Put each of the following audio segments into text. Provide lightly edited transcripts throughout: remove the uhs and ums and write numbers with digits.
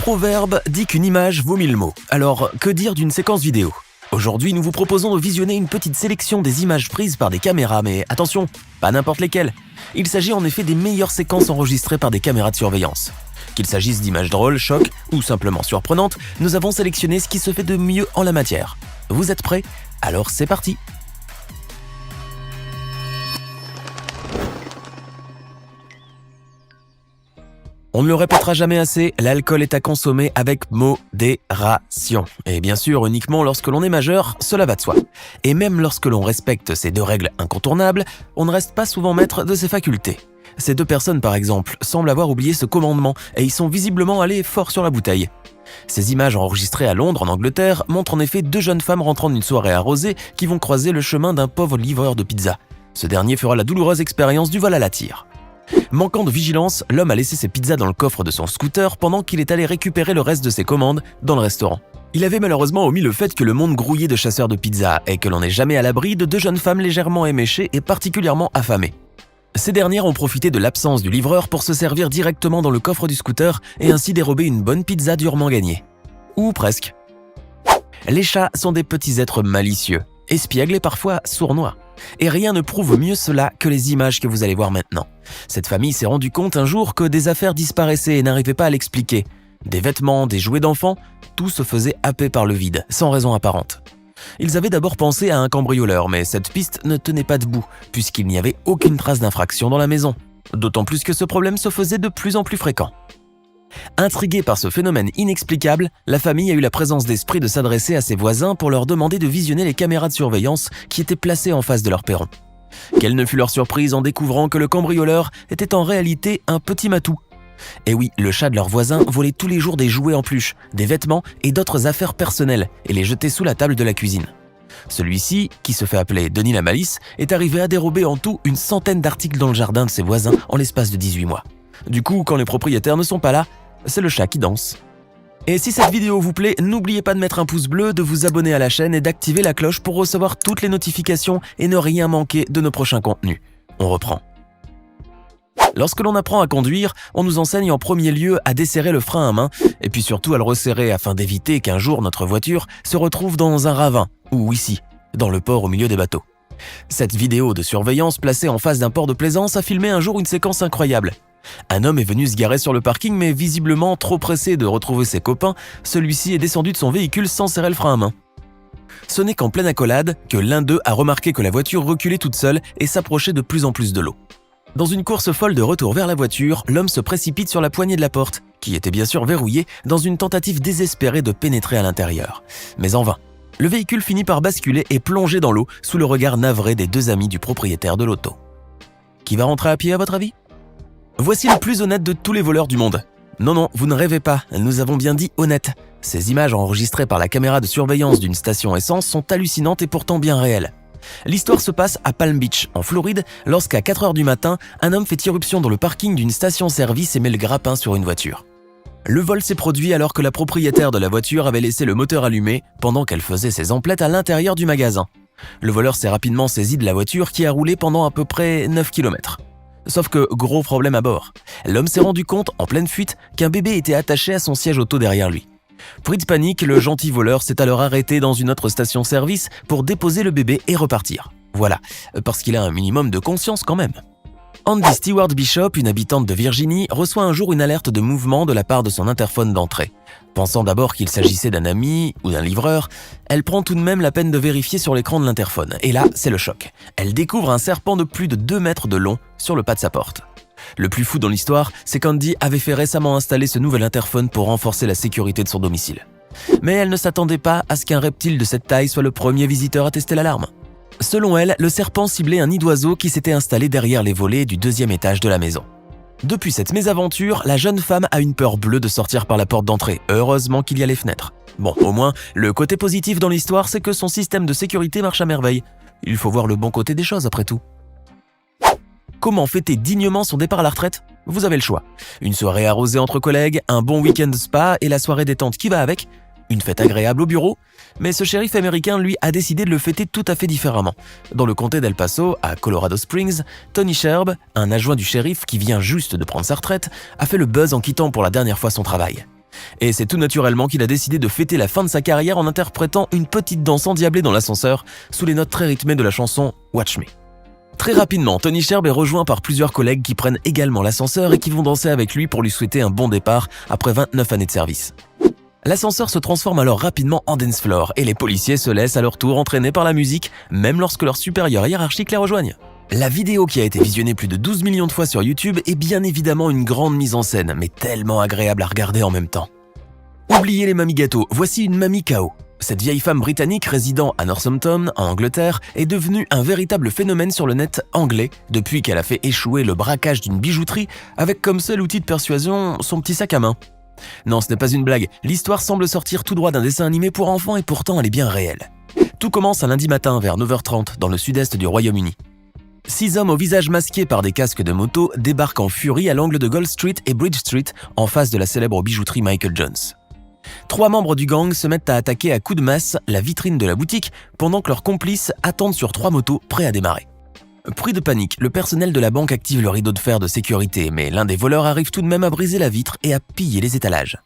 proverbe dit qu'une image vaut 1000 mots. Alors, que dire d'une séquence vidéo ? Aujourd'hui, nous vous proposons de visionner une petite sélection des images prises par des caméras, mais attention, pas n'importe lesquelles. Il s'agit en effet des meilleures séquences enregistrées par des caméras de surveillance. Qu'il s'agisse d'images drôles, chocs ou simplement surprenantes, nous avons sélectionné ce qui se fait de mieux en la matière. Vous êtes prêts ? Alors c'est parti ! On ne le répétera jamais assez, l'alcool est à consommer avec modération. Et bien sûr, uniquement lorsque l'on est majeur, cela va de soi. Et même lorsque l'on respecte ces deux règles incontournables, on ne reste pas souvent maître de ses facultés. Ces deux personnes, par exemple, semblent avoir oublié ce commandement et ils sont visiblement allés fort sur la bouteille. Ces images enregistrées à Londres, en Angleterre, montrent en effet deux jeunes femmes rentrant d'une soirée arrosée qui vont croiser le chemin d'un pauvre livreur de pizza. Ce dernier fera la douloureuse expérience du vol à la tire. Manquant de vigilance, l'homme a laissé ses pizzas dans le coffre de son scooter pendant qu'il est allé récupérer le reste de ses commandes dans le restaurant. Il avait malheureusement omis le fait que le monde grouillait de chasseurs de pizza et que l'on n'est jamais à l'abri de deux jeunes femmes légèrement éméchées et particulièrement affamées. Ces dernières ont profité de l'absence du livreur pour se servir directement dans le coffre du scooter et ainsi dérober une bonne pizza durement gagnée. Ou presque. Les chats sont des petits êtres malicieux, espiègles et parfois sournois. Et rien ne prouve mieux cela que les images que vous allez voir maintenant. Cette famille s'est rendu compte un jour que des affaires disparaissaient et n'arrivaient pas à l'expliquer. Des vêtements, des jouets d'enfants, tout se faisait happer par le vide, sans raison apparente. Ils avaient d'abord pensé à un cambrioleur, mais cette piste ne tenait pas debout, puisqu'il n'y avait aucune trace d'infraction dans la maison. D'autant plus que ce problème se faisait de plus en plus fréquent. Intriguée par ce phénomène inexplicable, la famille a eu la présence d'esprit de s'adresser à ses voisins pour leur demander de visionner les caméras de surveillance qui étaient placées en face de leur perron. Quelle ne fut leur surprise en découvrant que le cambrioleur était en réalité un petit matou. Et oui, le chat de leurs voisins volait tous les jours des jouets en peluche, des vêtements et d'autres affaires personnelles et les jetait sous la table de la cuisine. Celui-ci, qui se fait appeler Denis la Malice, est arrivé à dérober en tout une centaine d'articles dans le jardin de ses voisins en l'espace de 18 mois. Du coup, quand les propriétaires ne sont pas là, c'est le chat qui danse. Et si cette vidéo vous plaît, n'oubliez pas de mettre un pouce bleu, de vous abonner à la chaîne et d'activer la cloche pour recevoir toutes les notifications et ne rien manquer de nos prochains contenus. On reprend. Lorsque l'on apprend à conduire, on nous enseigne en premier lieu à desserrer le frein à main et puis surtout à le resserrer afin d'éviter qu'un jour notre voiture se retrouve dans un ravin ou ici, dans le port au milieu des bateaux. Cette vidéo de surveillance placée en face d'un port de plaisance a filmé un jour une séquence incroyable. Un homme est venu se garer sur le parking mais visiblement trop pressé de retrouver ses copains, celui-ci est descendu de son véhicule sans serrer le frein à main. Ce n'est qu'en pleine accolade que l'un d'eux a remarqué que la voiture reculait toute seule et s'approchait de plus en plus de l'eau. Dans une course folle de retour vers la voiture, l'homme se précipite sur la poignée de la porte, qui était bien sûr verrouillée, dans une tentative désespérée de pénétrer à l'intérieur. Mais en vain. Le véhicule finit par basculer et plonger dans l'eau sous le regard navré des deux amis du propriétaire de l'auto. Qui va rentrer à pied à votre avis ? Voici le plus honnête de tous les voleurs du monde. Non, vous ne rêvez pas, nous avons bien dit honnête. Ces images enregistrées par la caméra de surveillance d'une station essence sont hallucinantes et pourtant bien réelles. L'histoire se passe à Palm Beach, en Floride, lorsqu'à 4h du matin, un homme fait irruption dans le parking d'une station-service et met le grappin sur une voiture. Le vol s'est produit alors que la propriétaire de la voiture avait laissé le moteur allumé pendant qu'elle faisait ses emplettes à l'intérieur du magasin. Le voleur s'est rapidement saisi de la voiture qui a roulé pendant à peu près 9 km. Sauf que, gros problème à bord. L'homme s'est rendu compte, en pleine fuite, qu'un bébé était attaché à son siège auto derrière lui. Pris de panique, le gentil voleur s'est alors arrêté dans une autre station-service pour déposer le bébé et repartir. Voilà, parce qu'il a un minimum de conscience quand même. Andy Stewart Bishop, une habitante de Virginie, reçoit un jour une alerte de mouvement de la part de son interphone d'entrée. Pensant d'abord qu'il s'agissait d'un ami ou d'un livreur, elle prend tout de même la peine de vérifier sur l'écran de l'interphone. Et là, c'est le choc. Elle découvre un serpent de plus de 2 mètres de long sur le pas de sa porte. Le plus fou dans l'histoire, c'est qu'Andy avait fait récemment installer ce nouvel interphone pour renforcer la sécurité de son domicile. Mais elle ne s'attendait pas à ce qu'un reptile de cette taille soit le premier visiteur à tester l'alarme. Selon elle, le serpent ciblait un nid d'oiseau qui s'était installé derrière les volets du 2e étage de la maison. Depuis cette mésaventure, la jeune femme a une peur bleue de sortir par la porte d'entrée. Heureusement qu'il y a les fenêtres. Bon, au moins, le côté positif dans l'histoire, c'est que son système de sécurité marche à merveille. Il faut voir le bon côté des choses après tout. Comment fêter dignement son départ à la retraite ? Vous avez le choix. Une soirée arrosée entre collègues, un bon week-end spa et la soirée détente qui va avec, une fête agréable au bureau. Mais ce shérif américain, lui, a décidé de le fêter tout à fait différemment. Dans le comté d'El Paso, à Colorado Springs, Tony Sherb, un adjoint du shérif qui vient juste de prendre sa retraite, a fait le buzz en quittant pour la dernière fois son travail. Et c'est tout naturellement qu'il a décidé de fêter la fin de sa carrière en interprétant une petite danse endiablée dans l'ascenseur sous les notes très rythmées de la chanson Watch Me. Très rapidement, Tony Sherb est rejoint par plusieurs collègues qui prennent également l'ascenseur et qui vont danser avec lui pour lui souhaiter un bon départ après 29 années de service. L'ascenseur se transforme alors rapidement en dance floor et les policiers se laissent à leur tour entraîner par la musique, même lorsque leurs supérieurs hiérarchiques les rejoignent. La vidéo qui a été visionnée plus de 12 millions de fois sur YouTube est bien évidemment une grande mise en scène, mais tellement agréable à regarder en même temps. Oubliez les mamies gâteaux, voici une mamie KO. Cette vieille femme britannique résidant à Northampton, en Angleterre, est devenue un véritable phénomène sur le net anglais depuis qu'elle a fait échouer le braquage d'une bijouterie avec comme seul outil de persuasion son petit sac à main. Non, ce n'est pas une blague, l'histoire semble sortir tout droit d'un dessin animé pour enfants et pourtant elle est bien réelle. Tout commence un lundi matin vers 9h30 dans le sud-est du Royaume-Uni. 6 hommes au visage masqué par des casques de moto débarquent en furie à l'angle de Gold Street et Bridge Street en face de la célèbre bijouterie Michael Jones. 3 membres du gang se mettent à attaquer à coups de masse la vitrine de la boutique pendant que leurs complices attendent sur 3 motos prêts à démarrer. Pris de panique, le personnel de la banque active le rideau de fer de sécurité, mais l'un des voleurs arrive tout de même à briser la vitre et à piller les étalages.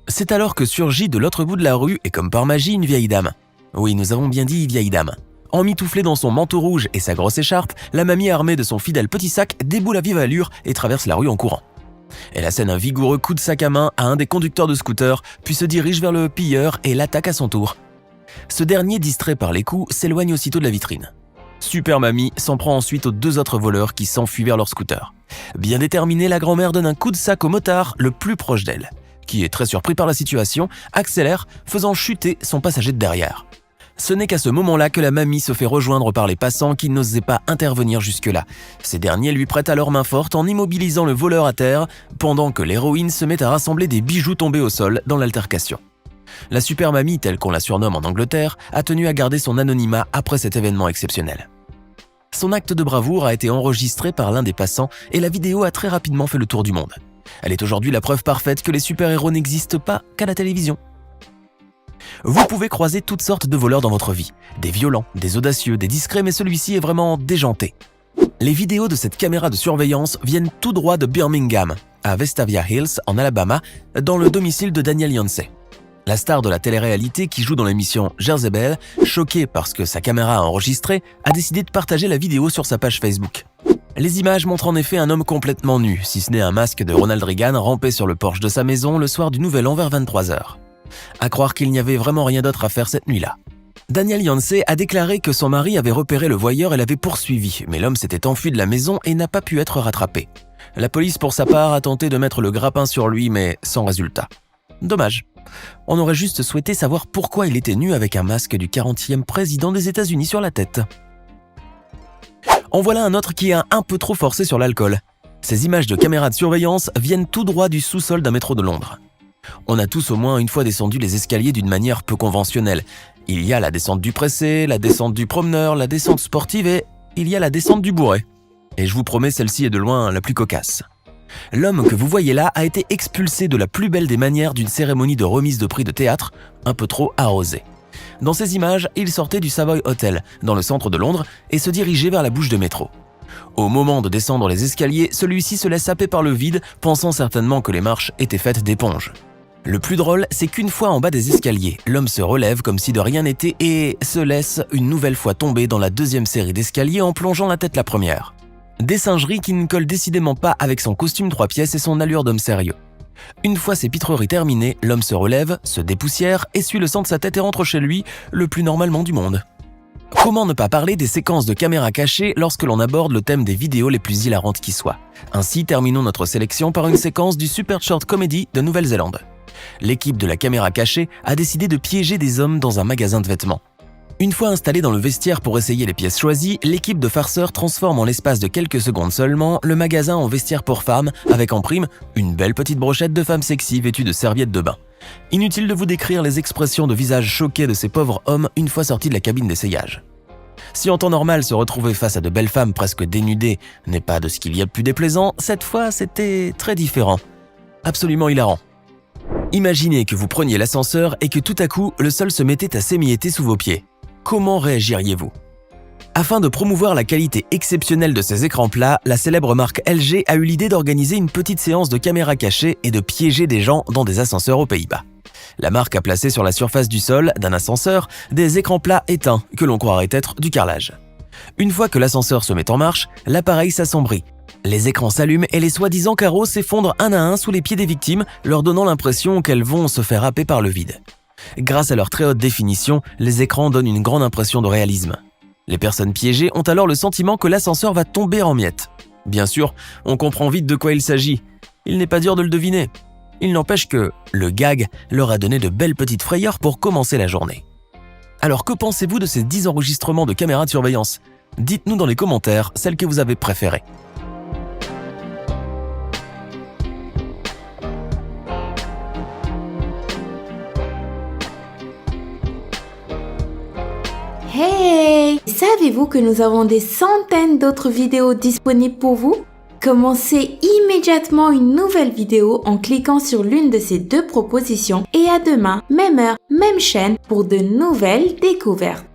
C'est alors que surgit de l'autre bout de la rue et comme par magie une vieille dame. Oui, nous avons bien dit vieille dame. Emmitouflée dans son manteau rouge et sa grosse écharpe, la mamie armée de son fidèle petit sac déboule à vive allure et traverse la rue en courant. Elle assène un vigoureux coup de sac à main à un des conducteurs de scooter, puis se dirige vers le pilleur et l'attaque à son tour. Ce dernier, distrait par les coups, s'éloigne aussitôt de la vitrine. Super Mamie s'en prend ensuite aux 2 autres voleurs qui s'enfuient vers leur scooter. Bien déterminée, la grand-mère donne un coup de sac au motard le plus proche d'elle, qui est très surpris par la situation, accélère, faisant chuter son passager de derrière. Ce n'est qu'à ce moment-là que la mamie se fait rejoindre par les passants qui n'osaient pas intervenir jusque-là. Ces derniers lui prêtent alors main forte en immobilisant le voleur à terre, pendant que l'héroïne se met à rassembler des bijoux tombés au sol dans l'altercation. La super mamie, telle qu'on la surnomme en Angleterre, a tenu à garder son anonymat après cet événement exceptionnel. Son acte de bravoure a été enregistré par l'un des passants et la vidéo a très rapidement fait le tour du monde. Elle est aujourd'hui la preuve parfaite que les super-héros n'existent pas qu'à la télévision. Vous pouvez croiser toutes sortes de voleurs dans votre vie. Des violents, des audacieux, des discrets, mais celui-ci est vraiment déjanté. Les vidéos de cette caméra de surveillance viennent tout droit de Birmingham, à Vestavia Hills, en Alabama, dans le domicile de Daniel Yancey. La star de la télé-réalité qui joue dans l'émission Jezebel, choquée par ce que sa caméra a enregistré, a décidé de partager la vidéo sur sa page Facebook. Les images montrent en effet un homme complètement nu, si ce n'est un masque de Ronald Reagan rampé sur le porche de sa maison le soir du Nouvel An vers 23h. À croire qu'il n'y avait vraiment rien d'autre à faire cette nuit-là. Daniel Yancey a déclaré que son mari avait repéré le voyeur et l'avait poursuivi, mais l'homme s'était enfui de la maison et n'a pas pu être rattrapé. La police, pour sa part, a tenté de mettre le grappin sur lui, mais sans résultat. Dommage. On aurait juste souhaité savoir pourquoi il était nu avec un masque du 40e président des États-Unis sur la tête. En voilà un autre qui a un peu trop forcé sur l'alcool. Ces images de caméras de surveillance viennent tout droit du sous-sol d'un métro de Londres. On a tous au moins une fois descendu les escaliers d'une manière peu conventionnelle. Il y a la descente du pressé, la descente du promeneur, la descente sportive et il y a la descente du bourré. Et je vous promets, celle-ci est de loin la plus cocasse. L'homme que vous voyez là a été expulsé de la plus belle des manières d'une cérémonie de remise de prix de théâtre, un peu trop arrosée. Dans ces images, il sortait du Savoy Hotel, dans le centre de Londres, et se dirigeait vers la bouche de métro. Au moment de descendre les escaliers, celui-ci se laisse happer par le vide, pensant certainement que les marches étaient faites d'éponge. Le plus drôle, c'est qu'une fois en bas des escaliers, l'homme se relève comme si de rien n'était et se laisse une nouvelle fois tomber dans la 2e série d'escaliers en plongeant la tête la première. Des singeries qui ne collent décidément pas avec son costume 3 pièces et son allure d'homme sérieux. Une fois ces pitreries terminées, l'homme se relève, se dépoussière, essuie le sang de sa tête et rentre chez lui, le plus normalement du monde. Comment ne pas parler des séquences de caméras cachées lorsque l'on aborde le thème des vidéos les plus hilarantes qui soient. Ainsi, terminons notre sélection par une séquence du Super Short Comedy de Nouvelle-Zélande. L'équipe de la caméra cachée a décidé de piéger des hommes dans un magasin de vêtements. Une fois installée dans le vestiaire pour essayer les pièces choisies, l'équipe de farceurs transforme en l'espace de quelques secondes seulement le magasin en vestiaire pour femmes, avec en prime une belle petite brochette de femmes sexy vêtues de serviettes de bain. Inutile de vous décrire les expressions de visage choqués de ces pauvres hommes une fois sortis de la cabine d'essayage. Si en temps normal se retrouver face à de belles femmes presque dénudées n'est pas de ce qu'il y a de plus déplaisant, cette fois c'était très différent. Absolument hilarant. Imaginez que vous preniez l'ascenseur et que tout à coup, le sol se mettait à s'émietter sous vos pieds. Comment réagiriez-vous ? Afin de promouvoir la qualité exceptionnelle de ces écrans plats, la célèbre marque LG a eu l'idée d'organiser une petite séance de caméras cachées et de piéger des gens dans des ascenseurs aux Pays-Bas. La marque a placé sur la surface du sol d'un ascenseur des écrans plats éteints que l'on croirait être du carrelage. Une fois que l'ascenseur se met en marche, l'appareil s'assombrit. Les écrans s'allument et les soi-disant carreaux s'effondrent un à un sous les pieds des victimes, leur donnant l'impression qu'elles vont se faire happer par le vide. Grâce à leur très haute définition, les écrans donnent une grande impression de réalisme. Les personnes piégées ont alors le sentiment que l'ascenseur va tomber en miettes. Bien sûr, on comprend vite de quoi il s'agit. Il n'est pas dur de le deviner. Il n'empêche que le gag leur a donné de belles petites frayeurs pour commencer la journée. Alors que pensez-vous de ces 10 enregistrements de caméras de surveillance ? Dites-nous dans les commentaires celles que vous avez préférées. Hey! Savez-vous que nous avons des centaines d'autres vidéos disponibles pour vous? Commencez immédiatement une nouvelle vidéo en cliquant sur l'une de ces deux propositions et à demain, même heure, même chaîne pour de nouvelles découvertes.